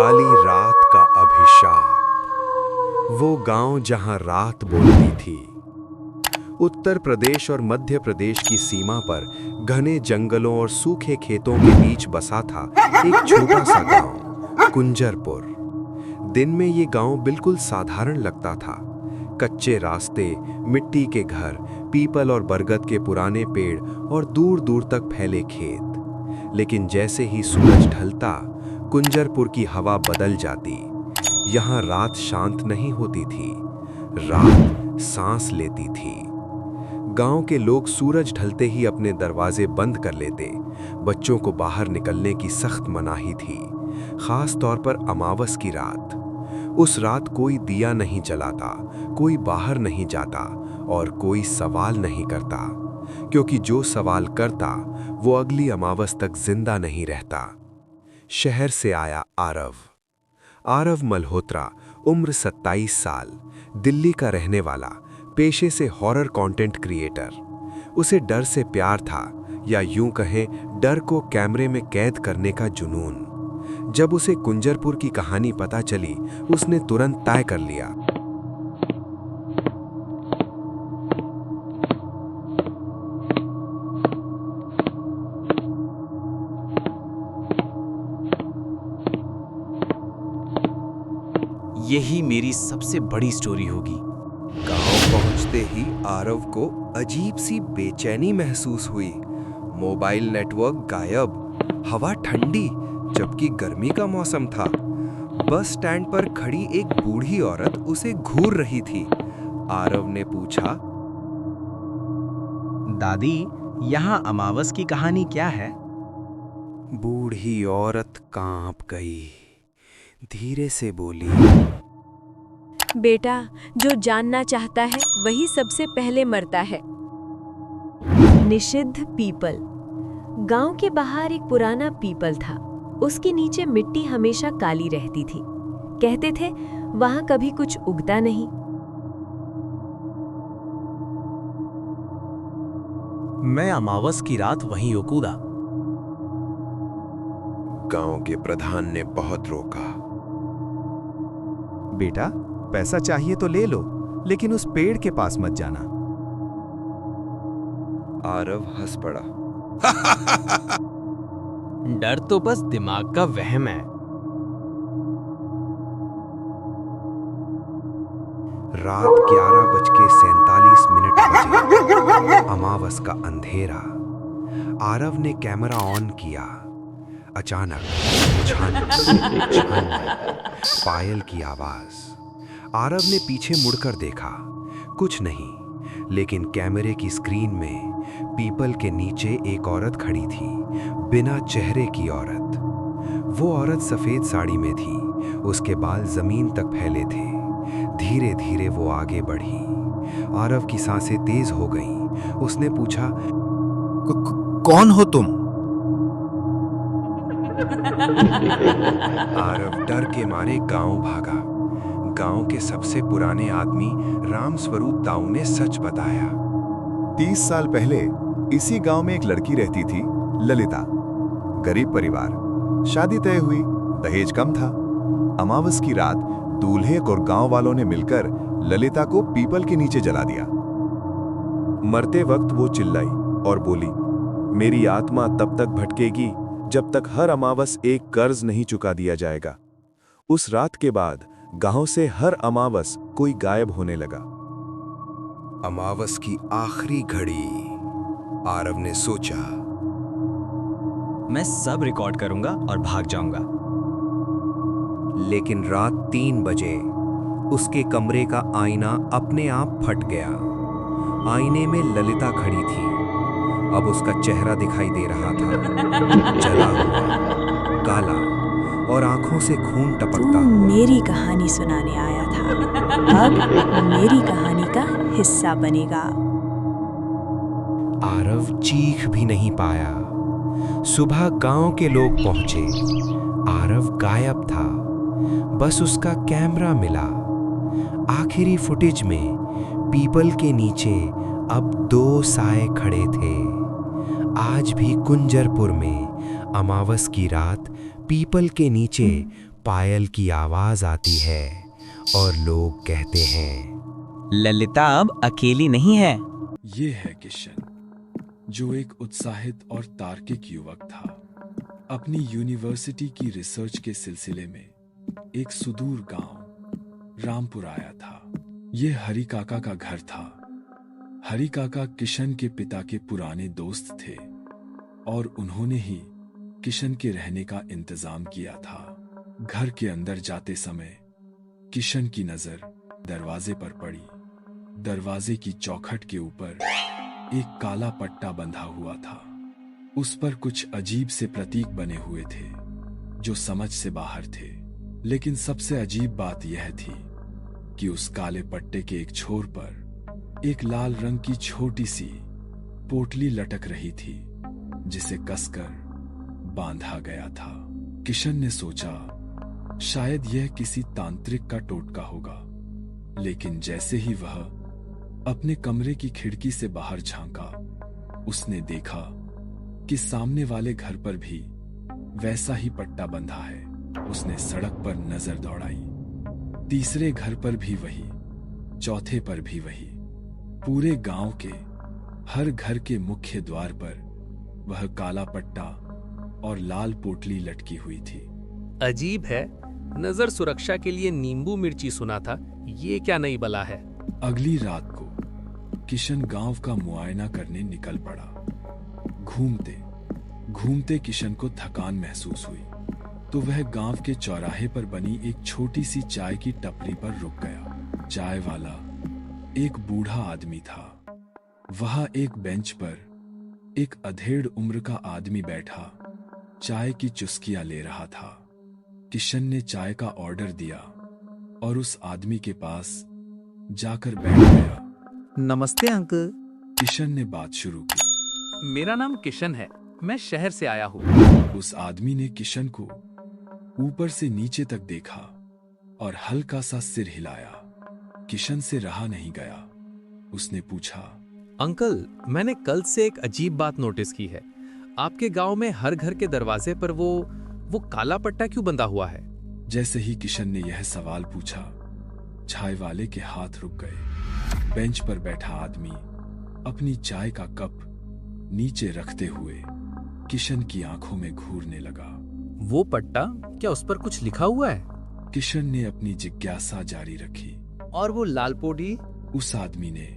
काली रात का अभिशाप। वो गांव जहां रात बोलती थी। उत्तर प्रदेश और मध्य प्रदेश की सीमा पर घने जंगलों और सूखे खेतों के बीच बसा था एक छोटा सा गांव, कुंजरपुर। दिन में ये गांव बिल्कुल साधारण लगता था। कच्चे रास्ते, मिट्टी के घर, पीपल और बरगद के पुराने पेड़ और दूर दूर तक फैले खेत। लेकिन जैसे ही सूरज ढलता, कुंजरपुर की हवा बदल जाती। यहाँ रात शांत नहीं होती थी, रात सांस लेती थी। गांव के लोग सूरज ढलते ही अपने दरवाजे बंद कर लेते। बच्चों को बाहर निकलने की सख्त मनाही थी, खास तौर पर अमावस की रात। उस रात कोई दिया नहीं जलाता, कोई बाहर नहीं जाता और कोई सवाल नहीं करता, क्योंकि जो सवाल करता वो अगली अमावस तक जिंदा नहीं रहता। शहर से आया आरव मल्होत्रा, उम्र 27 साल, दिल्ली का रहने वाला, पेशे से हॉरर कंटेंट क्रिएटर। उसे डर से प्यार था, या यूं कहें डर को कैमरे में कैद करने का जुनून। जब उसे कुंजरपुर की कहानी पता चली, उसने तुरंत तय कर लिया। यही मेरी सबसे बड़ी स्टोरी होगी। गांव पहुंचते ही आरव को अजीब सी बेचैनी महसूस हुई। मोबाइल नेटवर्क गायब, हवा ठंडी, जबकि गर्मी का मौसम था। बस स्टैंड पर खड़ी एक बूढ़ी औरत उसे घूर रही थी। आरव ने पूछा, दादी, यहाँ अमावस की कहानी क्या है? बूढ़ी औरत कांप गई, धीरे से बोली, बेटा, जो जानना चाहता है वही सबसे पहले मरता है। निषिद्ध पीपल। गांव के बाहर एक पुराना पीपल था। उसके नीचे मिट्टी हमेशा काली रहती थी। कहते थे वहां कभी कुछ उगता नहीं। मैं अमावस की रात वहीं कूदा। गांव के प्रधान ने बहुत रोका। बेटा, पैसा चाहिए तो ले लो, लेकिन उस पेड़ के पास मत जाना। आरव हंस पड़ा। डर तो बस दिमाग का वहम है। रात 11:47 बजे, अमावस का अंधेरा। आरव ने कैमरा ऑन किया। अचानक छन छन, पायल की आवाज। आरव ने पीछे मुड़कर देखा, कुछ नहीं, लेकिन कैमरे की स्क्रीन में पीपल के नीचे एक औरत खड़ी थी, बिना चेहरे की औरत। वो औरत सफेद साड़ी में थी, उसके बाल जमीन तक फैले थे। धीरे धीरे वो आगे बढ़ी। आरव की सांसें तेज हो गईं। उसने पूछा, कौन हो तुम? आरव डर के मारे गांव भागा। गांव के सबसे पुराने आदमी रामस्वरूप ताऊ ने सच बताया। 30 साल पहले इसी गांव में एक लड़की रहती थी, ललिता। गरीब परिवार, शादी तय हुई, दहेज कम था। अमावस की रात दूल्हे और गांव वालों ने मिलकर ललिता को पीपल के नीचे जला दिया। मरते वक्त वो चिल्लाई और बोली, मेरी आत्मा तब तक भटकेगी जब तक हर अमावस एक कर्ज नहीं चुका दिया जाएगा। उस रात के बाद गांव से हर अमावस कोई गायब होने लगा। अमावस की आखिरी घड़ी, आरव ने सोचा। मैं सब रिकॉर्ड करूंगा और भाग जाऊंगा। लेकिन रात 3 बजे उसके कमरे का आईना अपने आप फट गया। आईने में ललिता खड़ी थी। अब उसका चेहरा दिखाई दे रहा था, जला हुआ, काला और आंखों से खून टपकता हुआ। मेरी कहानी सुनाने आया था, अब मेरी कहानी का हिस्सा बनेगा। आरव चीख भी नहीं पाया। सुबह गांव के लोग पहुंचे। आरव गायब था, बस उसका कैमरा मिला। आखिरी फुटेज में पीपल के नीचे अब 2 साए खड़े थे। आज भी कुंजरपुर में अमावस की रात पीपल के नीचे पायल की आवाज आती है और लोग कहते हैं, ललिता अब अकेली नहीं है। ये है किशन, जो एक उत्साहित और तार्किक युवक था। अपनी यूनिवर्सिटी की रिसर्च के सिलसिले में एक सुदूर गांव रामपुर आया था। ये हरि काका का घर था। हरि काका किशन के पिता के पुराने दोस्त थे और उन्होंने ही किशन के रहने का इंतजाम किया था। घर के अंदर जाते समय किशन की नजर दरवाजे पर पड़ी। दरवाजे की चौखट के ऊपर एक काला पट्टा बंधा हुआ था। उस पर कुछ अजीब से प्रतीक बने हुए थे जो समझ से बाहर थे। लेकिन सबसे अजीब बात यह थी कि उस काले पट्टे के एक छोर पर एक लाल रंग की छोटी सी पोटली लटक रही थी जिसे कसकर बांधा गया था। किशन ने सोचा शायद यह किसी तांत्रिक का टोटका होगा, लेकिन जैसे ही वह अपने कमरे की खिड़की से बाहर झांका, उसने देखा कि सामने वाले घर पर भी वैसा ही पट्टा बंधा है। उसने सड़क पर नजर दौड़ाई। तीसरे घर पर भी वही, चौथे पर भी वही। पूरे गांव के हर घर के मुख्य द्वार पर वह काला पट्टा और लाल पोटली लटकी हुई थी। अजीब है, नजर सुरक्षा के लिए नींबू मिर्ची सुना था, ये क्या नई बला है। अगली रात को किशन गांव का मुआयना करने निकल पड़ा। घूमते घूमते किशन को थकान महसूस हुई तो वह गांव के चौराहे पर बनी एक छोटी सी चाय की टपरी पर रुक गया। चाय वाला एक बूढ़ा आदमी था। वहां एक बेंच पर एक अधेड़ उम्र का आदमी बैठा चाय की चुस्कियां ले रहा था। किशन ने चाय का ऑर्डर दिया और उस आदमी के पास जाकर बैठ गया। नमस्ते अंकल। किशन ने बात शुरू की। मेरा नाम किशन है, मैं शहर से आया हूँ। उस आदमी ने किशन को ऊपर से नीचे तक देखा और हल्का सा सिर हिलाया। किशन से रहा नहीं गया। उसने पूछा, अंकल, मैंने कल से एक अजीब बात नोटिस की है। आपके गांव में हर घर के दरवाजे पर वो काला पट्टा क्यों बंधा हुआ है? जैसे ही किशन ने यह सवाल पूछा, चाय वाले के हाथ रुक गए। बेंच पर बैठा आदमी अपनी चाय का कप नीचे रखते हुए किशन की आंखों में घूरने लगा। वो पट्टा, क्या उस पर कुछ लिखा हुआ है? किशन ने अपनी जिज्ञासा जारी रखी। और वो लाल पोटी? उस आदमी ने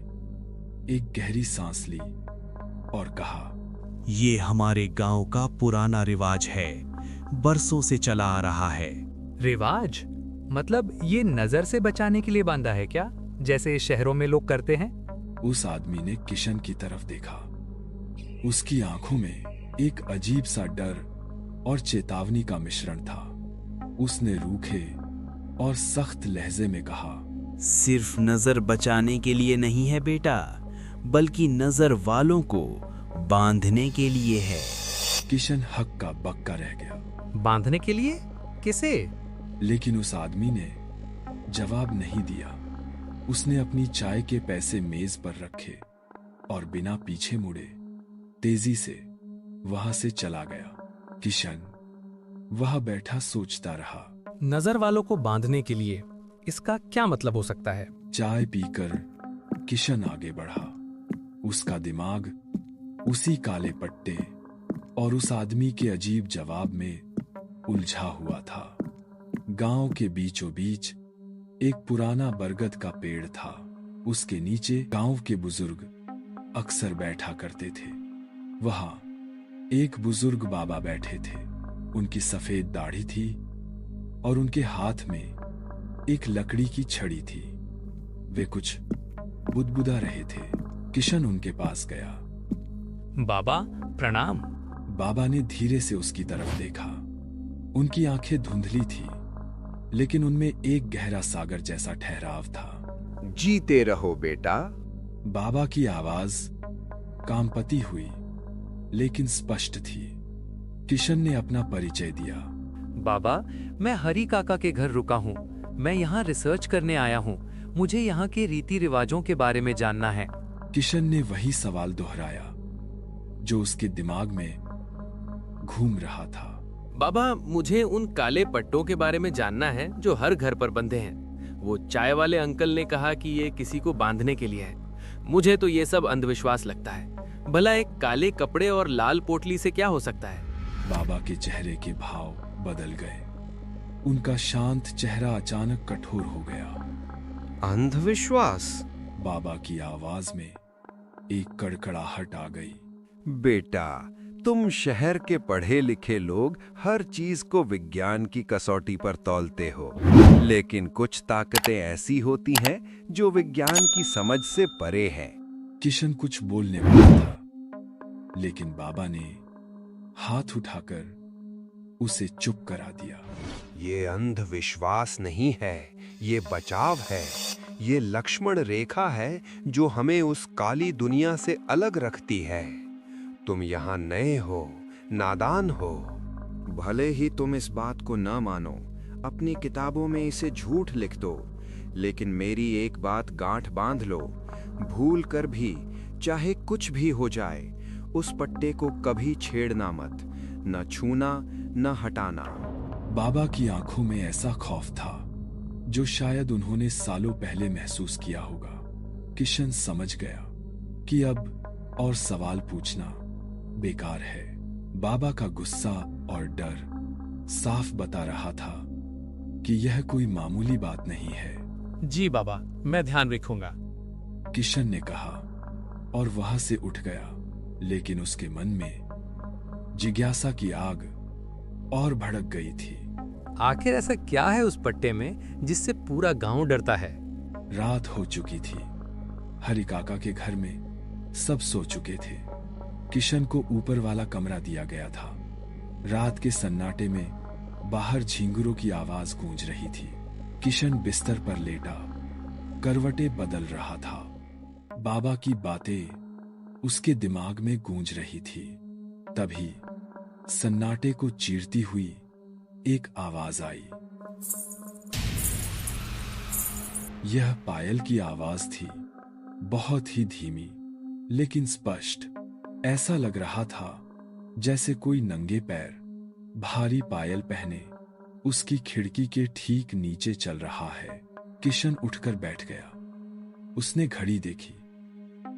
एक गहरी सांस ली और कहा, ये हमारे गांव का पुराना रिवाज है, बरसों से चला आ रहा है। रिवाज? मतलब ये नजर से बचाने के लिए बांधा है क्या, जैसे शहरों में लोग करते हैं? उस आदमी ने किशन की तरफ देखा। उसकी आंखों में एक अजीब सा डर और चेतावनी का मिश्रण था। उसने रूखे और सख्त लहजे में कहा, सिर्फ नजर बचाने के लिए नहीं है बेटा, बल्कि नजर वालों को बांधने के लिए है। किशन हक्का बक्का रह गया। बांधने के लिए? किसे? लेकिन उस आदमी ने जवाब नहीं दिया। उसने अपनी चाय के पैसे मेज पर रखे और बिना पीछे मुड़े तेजी से वहां से चला गया। किशन वहां बैठा सोचता रहा। नजर वालों को बांधने के लिए, इसका क्या मतलब हो सकता है? चाय पीकर किशन आगे बढ़ा। उसका दिमाग उसी काले पट्टे और उस आदमी के अजीब जवाब में उलझा हुआ था। गांव के बीचों बीच एक पुराना बरगद का पेड़ था। उसके नीचे गांव के बुजुर्ग अक्सर बैठा करते थे। वहां एक बुजुर्ग बाबा बैठे थे। उनकी सफेद दाढ़ी थी और उनके हाथ में एक लकड़ी की छड़ी थी। वे कुछ बुदबुदा रहे थे। किशन उनके पास गया। बाबा प्रणाम। बाबा ने धीरे से उसकी तरफ देखा। उनकी आंखें धुंधली थी, लेकिन उनमें एक गहरा सागर जैसा ठहराव था। जीते रहो बेटा। बाबा की आवाज कामपती हुई, लेकिन स्पष्ट थी। किशन ने अपना परिचय दिया। बाबा, मैं हरि काका के घर रुका हूँ। मैं यहाँ रिसर्च करने आया हूँ। मुझे यहाँ के रीति रिवाजों के बारे में जानना है। किशन ने वही सवाल दोहराया जो उसके दिमाग में घूम रहा था। बाबा, मुझे उन काले पट्टों के बारे में जानना है जो हर घर पर बंधे हैं। वो चाय वाले अंकल ने कहा कि ये किसी को बांधने के लिए है। मुझे तो ये सब अंधविश्वास लगता है। भला एक काले कपड़े और लाल पोटली से क्या हो सकता है? बाबा के चेहरे के भाव बदल गए। उनका शांत चेहरा अचानक कठोर हो गया। अंधविश्वास? बाबा की आवाज में एक कड़कड़ाहट आ गई। बेटा, तुम शहर के पढ़े लिखे लोग हर चीज को विज्ञान की कसौटी पर तौलते हो, लेकिन कुछ ताकतें ऐसी होती हैं जो विज्ञान की समझ से परे हैं। किशन कुछ बोलने वाला था, लेकिन बाबा ने हाथ उठाकर उसे चुप करा दिया। ये अंधविश्वास नहीं है, ये बचाव है। ये लक्ष्मण रेखा है जो हमें उस काली दुनिया से अलग रखती है। तुम यहाँ नए हो, नादान हो। भले ही तुम इस बात को न मानो, अपनी किताबों में इसे झूठ लिख दो, लेकिन मेरी एक बात गांठ बांध लो, भूल कर भी चाहे कुछ भी हो जाए, उस पट्टे को कभी छेड़ना मत, न छूना न हटाना। बाबा की आंखों में ऐसा खौफ था जो शायद उन्होंने सालों पहले महसूस किया होगा। किशन समझ गया कि अब और सवाल पूछना बेकार है। बाबा का गुस्सा और डर साफ बता रहा था कि यह कोई मामूली बात नहीं है। जी बाबा, मैं ध्यान रखूंगा, किशन ने कहा और वहां से उठ गया। लेकिन उसके मन में जिज्ञासा की आग और भड़क गई थी। आखिर ऐसा क्या है उस पट्टे में जिससे पूरा गांव डरता है? रात हो चुकी थी। हरि काका के घर में सब सो चुके थे। किशन को ऊपर वाला कमरा दिया गया था। रात के सन्नाटे में बाहर झींगुरों की आवाज गूंज रही थी। किशन बिस्तर पर लेटा करवटें बदल रहा था। बाबा की बातें उसके दिमाग में गूंज रही थी। तभी सन्नाटे को चीरती हुई एक आवाज आई। यह पायल की आवाज थी, बहुत ही धीमी लेकिन स्पष्ट। ऐसा लग रहा था जैसे कोई नंगे पैर भारी पायल पहने उसकी खिड़की के ठीक नीचे चल रहा है। किशन उठकर बैठ गया। उसने घड़ी देखी,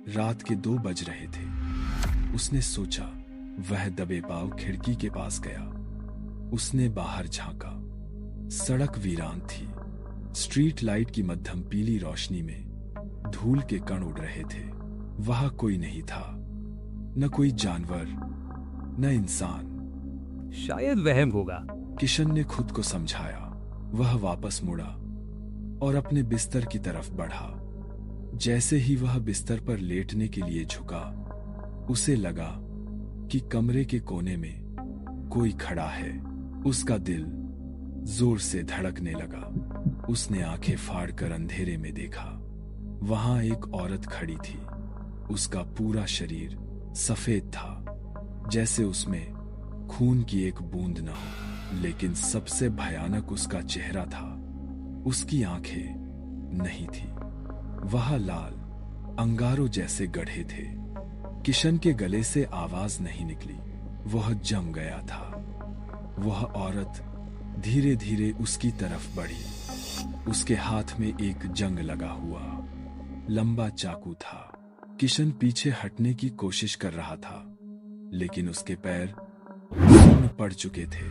रात के 2 बज रहे थे। उसने सोचा। वह दबे पांव खिड़की के पास गया। उसने बाहर झांका। सड़क वीरान थी। स्ट्रीट लाइट की मध्यम पीली रोशनी में धूल के कण उड़ रहे थे। वहां कोई नहीं था, न कोई जानवर न इंसान। शायद वहम होगा, किशन ने खुद को समझाया। वह वापस मुड़ा और अपने बिस्तर की तरफ बढ़ा। जैसे ही वह बिस्तर पर लेटने के लिए झुका, उसे लगा कि कमरे के कोने में कोई खड़ा है। उसका दिल जोर से धड़कने लगा। उसने आंखें फाड़कर अंधेरे में देखा। वहां एक औरत खड़ी थी। उसका पूरा शरीर सफेद था, जैसे उसमें खून की एक बूंद न हो। लेकिन सबसे भयानक उसका चेहरा था। उसकी आंखें नहीं थी, वह लाल अंगारों जैसे गढ़े थे। किशन के गले से आवाज नहीं निकली। वह जम गया था। वह औरत धीरे धीरे उसकी तरफ बढ़ी। उसके हाथ में एक जंग लगा हुआ लंबा चाकू था। किशन पीछे हटने की कोशिश कर रहा था, लेकिन उसके पैर सुन्न पड़ चुके थे।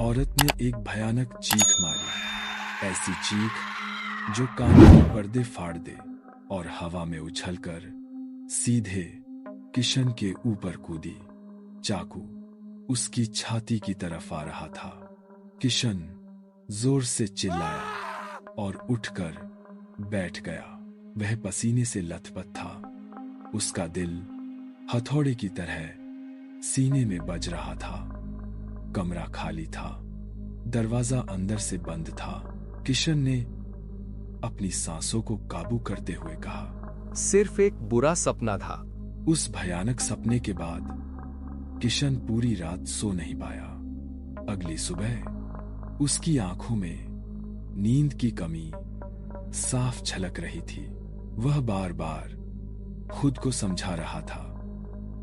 औरत ने एक भयानक चीख मारी, ऐसी चीख जो कान के पर्दे फाड़ दे और हवा में उछलकर सीधे किशन के ऊपर कूदी। चाकू उसकी छाती की तरफ आ रहा था। किशन जोर से चिल्लाया और उठकर बैठ गया। वह पसीने से लथपथ था। उसका दिल हथौड़े की तरह सीने में बज रहा था। कमरा खाली था। दरवाजा अंदर से बंद था। किशन ने अपनी सांसों को काबू करते हुए कहा, सिर्फ एक बुरा सपना था। उस भयानक सपने के बाद किशन पूरी रात सो नहीं पाया। अगली सुबह उसकी आंखों में नींद की कमी साफ झलक रही थी। वह बार बार खुद को समझा रहा था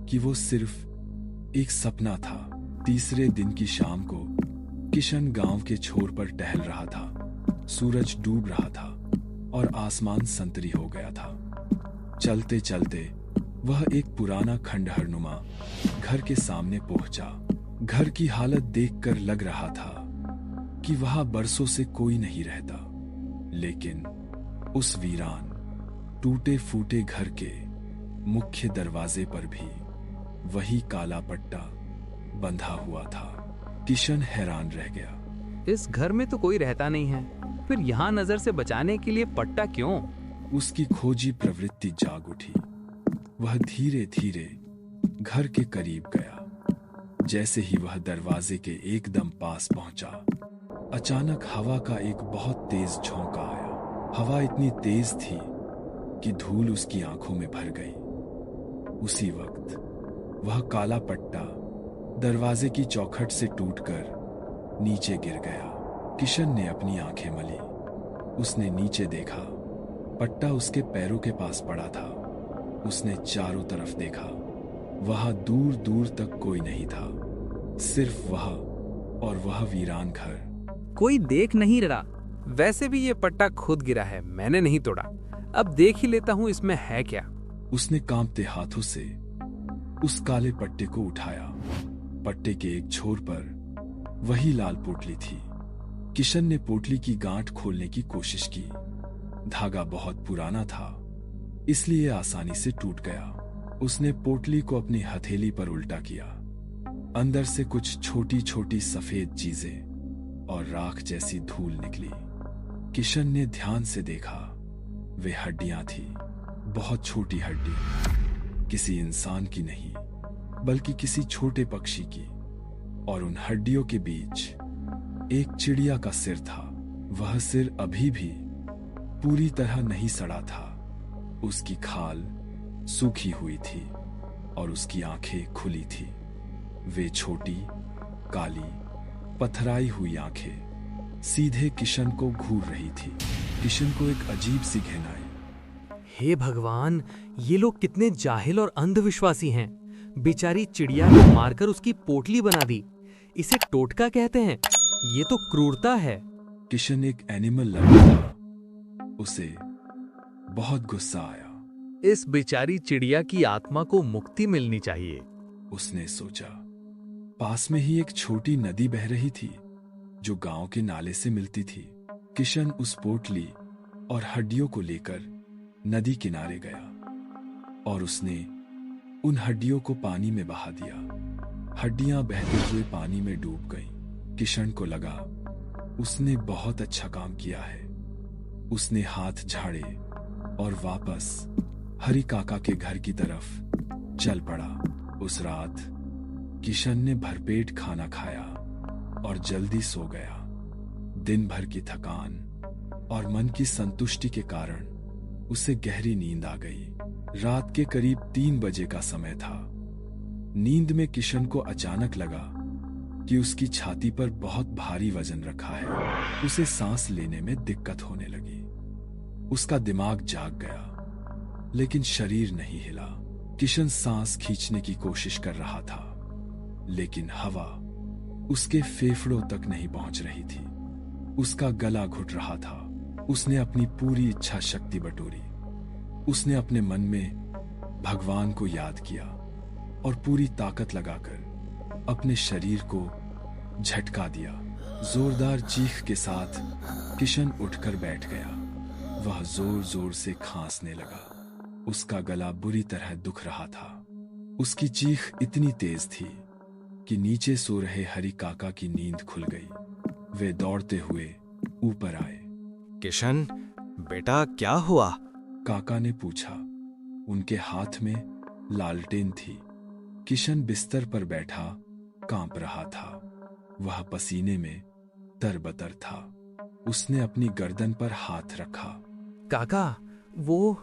कि वो सिर्फ एक सपना था, तीसरे दिन की शाम को किशन गांव के छोर पर टहल रहा था। सूरज डूब रहा था और आसमान संतरी हो गया था। चलते चलते वह एक पुराना खंडहरनुमा घर के सामने पहुंचा। घर की हालत देखकर लग रहा था कि वहां बरसों से कोई नहीं रहता, लेकिन उस वीरान टूटे फूटे घर के मुख्य दरवाजे पर भी वही काला पट्टा बंधा हुआ था। किशन हैरान रह गया। इस घर में तो कोई रहता नहीं है, फिर यहाँ नजर से बचाने के लिए पट्टा क्यों? उसकी खोजी प्रवृत्ति जाग उठी। वह धीरे धीरे घर के करीब गया। जैसे ही वह दरवाजे के एकदम पास पहुंचा, अचानक हवा का एक बहुत तेज झोंका आया। हवा इतनी तेज थी कि धूल उसकी आंखों में भर गई। उसी वक्त वह काला पट्टा दरवाजे की चौखट से टूटकर नीचे गिर गया। किशन ने अपनी आंखें मली। उसने नीचे देखा। पट्टा उसके पैरों के पास पड़ा था। उसने चारों तरफ देखा। वहां दूर दूर तक कोई नहीं था, सिर्फ वह और वह वीरान घर। कोई देख नहीं रहा। वैसे भी ये पट्टा खुद गिरा है, मैंने नहीं तोड़ा। अब देख ही लेता हूँ इसमें है क्या। उसने कांपते हाथों से उस काले पट्टे को उठाया। पट्टे के एक छोर पर वही लाल पोटली थी। किशन ने पोटली की गांठ खोलने की कोशिश की। धागा बहुत पुराना था, इसलिए आसानी से टूट गया। उसने पोटली को अपनी हथेली पर उल्टा किया। अंदर से कुछ छोटी छोटी सफेद चीजें और राख जैसी धूल निकली। किशन ने ध्यान से देखा। वे हड्डियां थी, बहुत छोटी हड्डी, किसी इंसान की नहीं बल्कि किसी छोटे पक्षी की। और उन हड्डियों के बीच एक चिड़िया का सिर था। वह सिर अभी भी पूरी तरह नहीं सड़ा था। उसकी खाल सूखी हुई थी और उसकी आंखें खुली थी। वे छोटी, काली, पथराई हुई आंखें सीधे किशन को घूर रही थी। किशन को एक अजीब सी घिन आई। हे भगवान, ये लोग कितने जाहिल और अंधविश्वासी हैं। बेचारी चिड़िया को मारकर उसकी पोटली बना दी। इसे टोटका कहते हैं। ये तो क्रूरता है। किशन एक एनिमल लवर था। उसे बहुत गुस्सा आया। इस बेचारी चिड़िया की आत्मा को मुक्ति मिलनी चाहिए, उसने सोचा। पास में ही एक छोटी नदी बह रही थी जो गांव के नाले से मिलती थी। किशन उस पोटली और हड्डियों को लेकर नदी किनारे गया और उसने उन हड्डियों को पानी में बहा दिया। हड्डियां बहते हुए पानी में डूब गईं। किशन को लगा उसने बहुत अच्छा काम किया है। उसने हाथ झाड़े और वापस हरी काका के घर की तरफ चल पड़ा। उस रात किशन ने भरपेट खाना खाया और जल्दी सो गया। दिन भर की थकान और मन की संतुष्टि के कारण उसे गहरी नींद आ गई। रात के करीब 3 बजे का समय था। नींद में किशन को अचानक लगा कि उसकी छाती पर बहुत भारी वजन रखा है। उसे सांस लेने में दिक्कत होने लगी। उसका दिमाग जाग गया, लेकिन शरीर नहीं हिला। किशन सांस खींचने की कोशिश कर रहा था, लेकिन हवा उसके फेफड़ों तक नहीं पहुंच रही थी। उसका गला घुट रहा था। उसने अपनी पूरी इच्छा शक्ति बटोरी। उसने अपने मन में भगवान को याद किया और पूरी ताकत लगाकर अपने शरीर को झटका दिया। जोरदार चीख के साथ किशन उठकर बैठ गया। वह जोर जोर से खांसने लगा। उसका गला बुरी तरह दुख रहा था। उसकी चीख इतनी तेज थी कि नीचे सो रहे हरी काका की नींद खुल गई। वे दौड़ते हुए ऊपर आए। किशन, बेटा क्या हुआ? काका ने पूछा। उनके हाथ में लालटेन थी। किशन बिस्तर पर बैठा कांप रहा था। वह पसीने में तरबतर था। उसने अपनी गर्दन पर हाथ रखा। काका, वो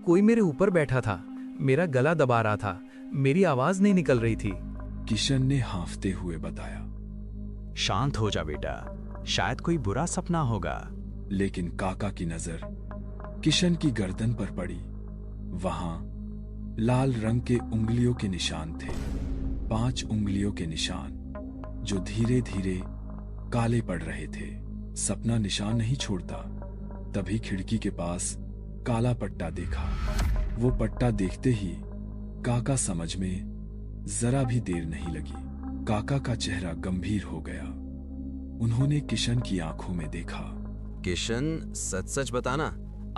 कोई मेरे ऊपर बैठा था। मेरा गला दबा रहा था। मेरी आवाज नहीं निकल रही थी। किशन ने हांफते हुए बताया। शांत हो जा बेटा, शायद कोई बुरा सपना होगा। लेकिन काका की नजर किशन की गर्दन पर पड़ी। वहां लाल रंग के उंगलियों के निशान थे। 5 उंगलियों के निशान। जो धीरे धीरे काले पड़ रहे थे। सपना निशान नहीं छोड़ता। तभी खिड़की के पास काला पट्टा देखा। वो पट्टा देखते ही काका समझ में जरा भी देर नहीं लगी। काका का चेहरा गंभीर हो गया। उन्होंने किशन की आंखों में देखा। किशन, सच सच बताना,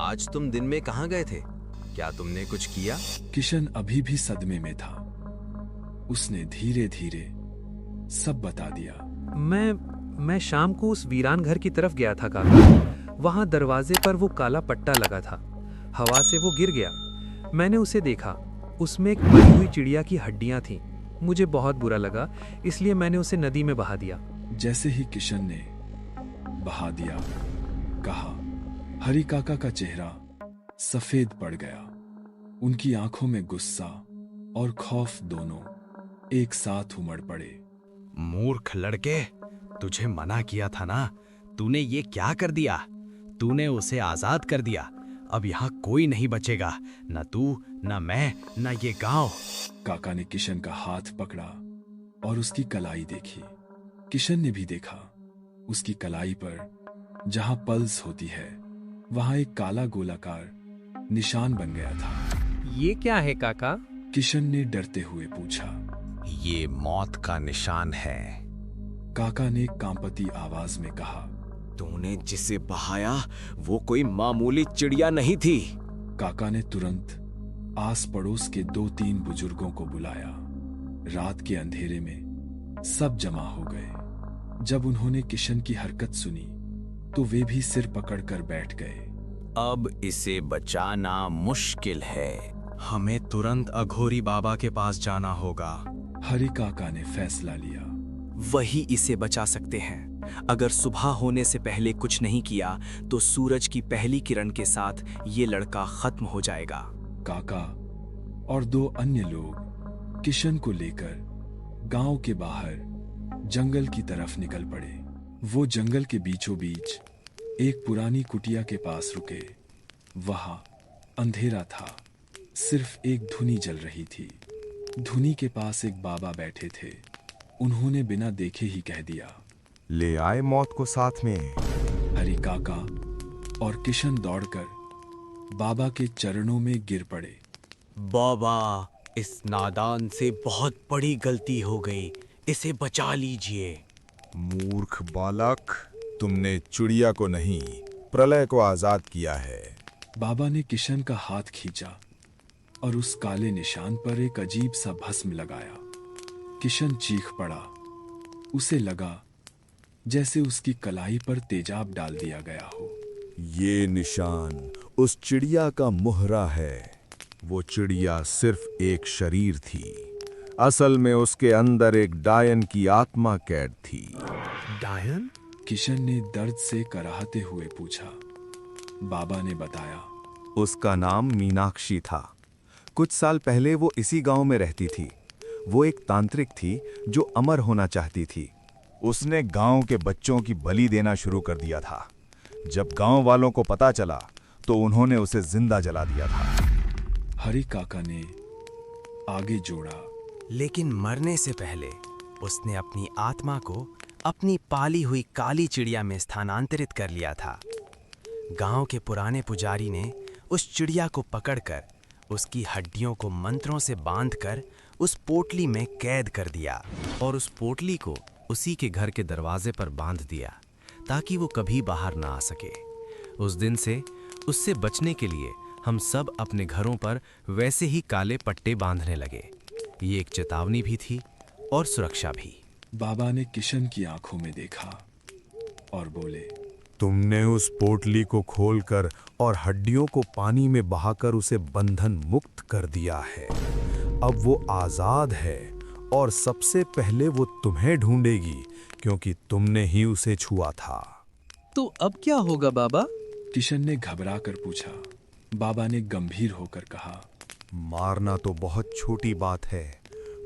आज तुम दिन में कहाँ गए थे? क्या तुमने कुछ किया? किशन अभी भी सदमे में था। उसने धीरे धीरे सब बता दिया। मैं शाम को उस वीरान घर की तरफ गया था काका। वहां दरवाजे पर वो काला पट्टा लगा था। हवा से वो गिर गया। मैंने उसे देखा। उसमें एक मरी हुई चिड़िया की हड्डियां थीं। मुझे बहुत बुरा लगा, इसलिए मैंने उसे नदी में बहा दिया। जैसे ही किशन ने बहा दिया, कहा, हरी काका का चेहरा सफेद पड़ गया। उनकी आंखों में गुस्सा और खौफ दोनों एक साथ उमड़ पड़े। मूर्ख लड़के, तुझे मना किया था ना। तूने ये क्या कर दिया? तूने उसे आजाद कर दिया। अब यहाँ कोई नहीं बचेगा, न तू, न मैं, न ये गांव। काका ने किशन का हाथ पकड़ा और उसकी कलाई देखी। किशन ने भी देखा। उसकी कलाई पर जहां पल्स होती है, वहां एक काला गोलाकार निशान बन गया था। ये क्या है काका? किशन ने डरते हुए पूछा। ये मौत का निशान है। काका ने कांपती आवाज में कहा। तूने जिसे बहाया वो कोई मामूली चिड़िया नहीं थी। काका ने तुरंत आस पड़ोस के 2-3 बुजुर्गों को बुलाया। रात के अंधेरे में सब जमा हो गए। जब उन्होंने किशन की हरकत सुनी तो वे भी सिर पकड़कर बैठ गए। अब इसे बचाना मुश्किल है। हमें तुरंत अघोरी बाबा के पास जाना होगा। हरि काका ने फैसला लिया। वही इसे बचा सकते हैं। अगर सुबह होने से पहले कुछ नहीं किया तो सूरज की पहली किरण के साथ ये लड़का खत्म हो जाएगा। काका और 2 अन्य लोग किशन को लेकर गांव के बाहर जंगल की तरफ निकल पड़े। वो जंगल के बीचों बीच एक पुरानी कुटिया के पास रुके। वहां अंधेरा था। सिर्फ एक धुनी जल रही थी। धुनी के पास एक बाबा बैठे थे। उन्होंने बिना देखे ही कह दिया, ले आए मौत को साथ में। हरि काका और किशन दौड़कर बाबा के चरणों में गिर पड़े। बाबा, इस नादान से बहुत बड़ी गलती हो गई, इसे बचा लीजिए। मूर्ख बालक, तुमने चिड़िया को नहीं, प्रलय को आजाद किया है। बाबा ने किशन का हाथ खींचा और उस काले निशान पर एक अजीब सा भस्म लगाया। किशन चीख पड़ा। उसे लगा जैसे उसकी कलाई पर तेजाब डाल दिया गया हो। ये निशान उस चिड़िया का मुहरा है। वो चिड़िया सिर्फ एक शरीर थी। असल में उसके अंदर एक डायन की आत्मा कैद थी। डायन? किशन ने दर्द से कराहते हुए पूछा। बाबा ने बताया, उसका नाम मीनाक्षी था। कुछ साल पहले वो इसी गांव में रहती थी। वो एक तांत्रिक थी जो अमर होना चाहती थी। उसने गांव के बच्चों की बलि देना शुरू कर दिया था। जब गांव वालों को पता चला तो उन्होंने उसे जिंदा जला दिया था। हरि काका ने आगे जोड़ा, लेकिन मरने से पहले उसने अपनी आत्मा को अपनी पाली हुई काली चिड़िया में स्थानांतरित कर लिया था। गांव के पुराने पुजारी ने उस चिड़िया को पकड़कर उसकी हड्डियों को मंत्रों से बांधकर उस पोटली में कैद कर दिया और उस पोटली को उसी के घर के दरवाजे पर बांध दिया ताकि वो कभी बाहर ना आ सके। उस दिन से उससे बचने के लिए हम सब अपने घरों पर वैसे ही काले पट्टे बांधने लगे। ये एक चेतावनी भी थी और सुरक्षा भी। बाबा ने किशन की आंखों में देखा और बोले, तुमने उस पोटली को खोलकर और हड्डियों को पानी में बहाकर उसे बंधन मुक्त कर दिया है। अब वो आजाद है और सबसे पहले वो तुम्हें ढूंढेगी क्योंकि तुमने ही उसे छुआ था। तो अब क्या होगा बाबा? किशन ने घबरा कर पूछा। बाबा ने गंभीर होकर कहा, मारना तो बहुत छोटी बात है।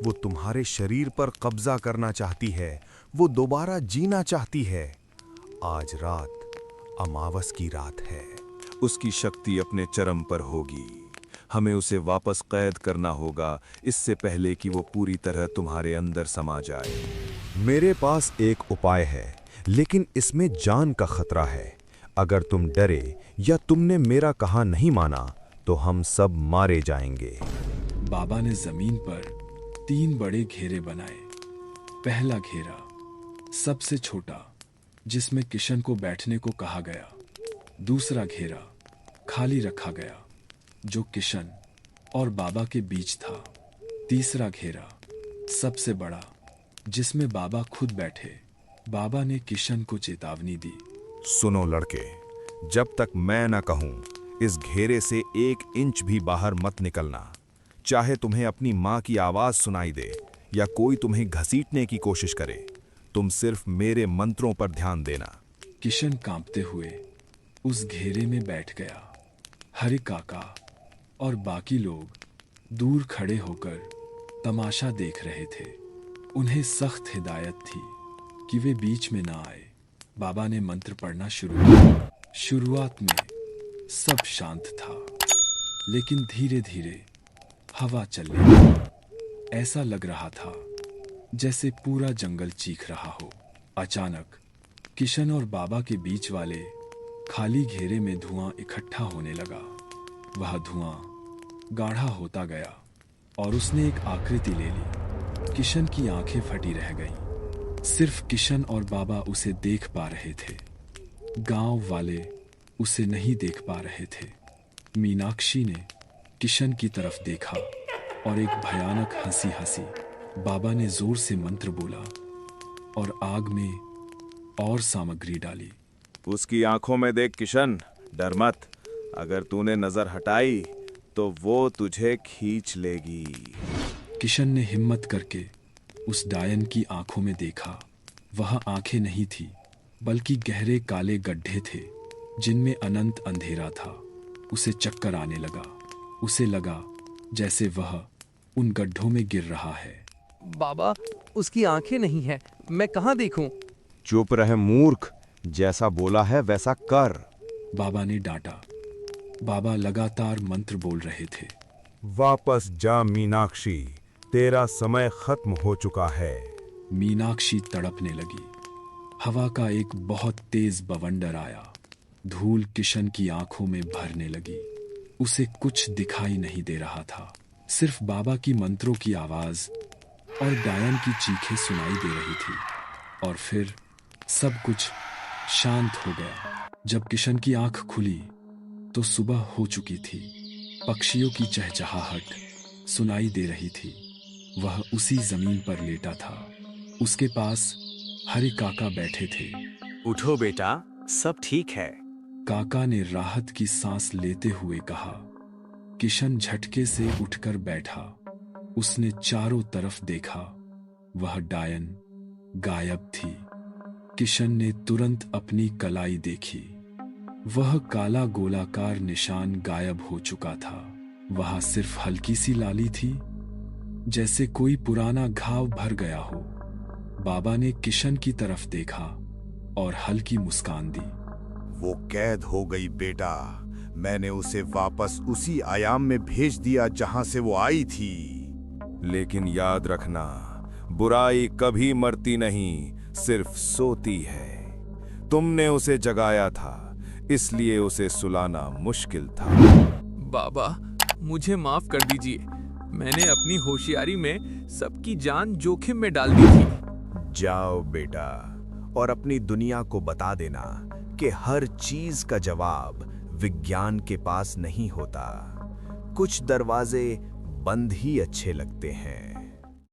वो तुम्हारे शरीर पर कब्जा करना चाहती है। वो दोबारा जीना चाहती है। आज रात अमावस की रात है। उसकी शक्ति अपने चरम पर होगी। हमें उसे वापस कैद करना होगा इससे पहले कि वो पूरी तरह तुम्हारे अंदर समा जाए। मेरे पास एक उपाय है, लेकिन इसमें जान का खतरा है। अगर तुम डरे या तुमने मेरा कहा नहीं माना तो हम सब मारे जाएंगे। बाबा ने जमीन पर 3 बड़े घेरे बनाए। पहला घेरा सबसे छोटा, जिसमें किशन को बैठने को कहा गया। दूसरा घेरा खाली रखा गया, जो किशन और बाबा के बीच था। तीसरा घेरा सबसे बड़ा, जिसमें बाबा खुद बैठे। बाबा ने किशन को चेतावनी दी। सुनो लड़के, जब तक मैं न कहूं, इस घेरे से 1 इंच भी बाहर मत निकलना। चाहे तुम्हें अपनी माँ की आवाज सुनाई दे या कोई तुम्हें घसीटने की कोशिश करे, तुम सिर्फ मेरे मंत्रों पर ध्यान देना। किशन कांपते हुए उस घेरे में बैठ गया। हरि काका और बाकी लोग दूर खड़े होकर तमाशा देख रहे थे। उन्हें सख्त हिदायत थी कि वे बीच में ना आए। बाबा ने मंत्र पढ़ना शुरू किया। शुरुआत में सब शांत था, लेकिन धीरे धीरे हवा चलने लगी। ऐसा लग रहा था जैसे पूरा जंगल चीख रहा हो। अचानक किशन और बाबा के बीच वाले खाली घेरे में धुआं इकट्ठा होने लगा। वह धुआं गाढ़ा होता गया और उसने एक आकृति ले ली। किशन की आंखें फटी रह गईं। सिर्फ किशन और बाबा उसे देख पा रहे थे। गांव वाले उसे नहीं देख पा रहे थे। मीनाक्षी ने किशन की तरफ देखा और एक भयानक हंसी हंसी। बाबा ने जोर से मंत्र बोला और आग में और सामग्री डाली। उसकी आंखों में देख किशन, डर मत। अगर तूने नजर हटाई तो वो तुझे खींच लेगी। किशन ने हिम्मत करके उस डायन की आंखों में देखा। वह आंखें नहीं थी, बल्कि गहरे काले गड्ढे थे जिनमें अनंत अंधेरा था। उसे चक्कर आने लगा। उसे लगा जैसे वह उन गड्ढों में गिर रहा है। बाबा, उसकी आंखें नहीं है, मैं कहाँ देखूं? चुप रहे मूर्ख, जैसा बोला है वैसा कर। बाबा ने डांटा। बाबा लगातार मंत्र बोल रहे थे। वापस जा मीनाक्षी, तेरा समय खत्म हो चुका है। मीनाक्षी तड़पने लगी। हवा का एक बहुत तेज बवंडर आया। धूल किशन की आंखों में भरने लगी। उसे कुछ दिखाई नहीं दे रहा था। सिर्फ बाबा की मंत्रों की आवाज और डायन की चीखें सुनाई दे रही थी। और फिर सब कुछ शांत हो गया। जब किशन की आंख खुली तो सुबह हो चुकी थी। पक्षियों की चहचहाहट सुनाई दे रही थी। वह उसी जमीन पर लेटा था। उसके पास हरि काका बैठे थे। उठो बेटा, सब ठीक है। काका ने राहत की सांस लेते हुए कहा। किशन झटके से उठकर बैठा। उसने चारों तरफ देखा। वह डायन गायब थी। किशन ने तुरंत अपनी कलाई देखी। वह काला गोलाकार निशान गायब हो चुका था। वहां सिर्फ हल्की सी लाली थी, जैसे कोई पुराना घाव भर गया हो। बाबा ने किशन की तरफ देखा और हल्की मुस्कान दी। वो कैद हो गई बेटा। मैंने उसे वापस उसी आयाम में भेज दिया जहां से वो आई थी। लेकिन याद रखना, बुराई कभी मरती नहीं, सिर्फ सोती है। तुमने उसे जगाया था, इसलिए उसे सुलाना मुश्किल था। बाबा, मुझे माफ कर दीजिए। मैंने अपनी होशियारी में सबकी जान जोखिम में डाल दी थी। जाओ बेटा, और अपनी दुनिया को बता देना कि हर चीज का जवाब विज्ञान के पास नहीं होता। कुछ दरवाजे बंद ही अच्छे लगते हैं।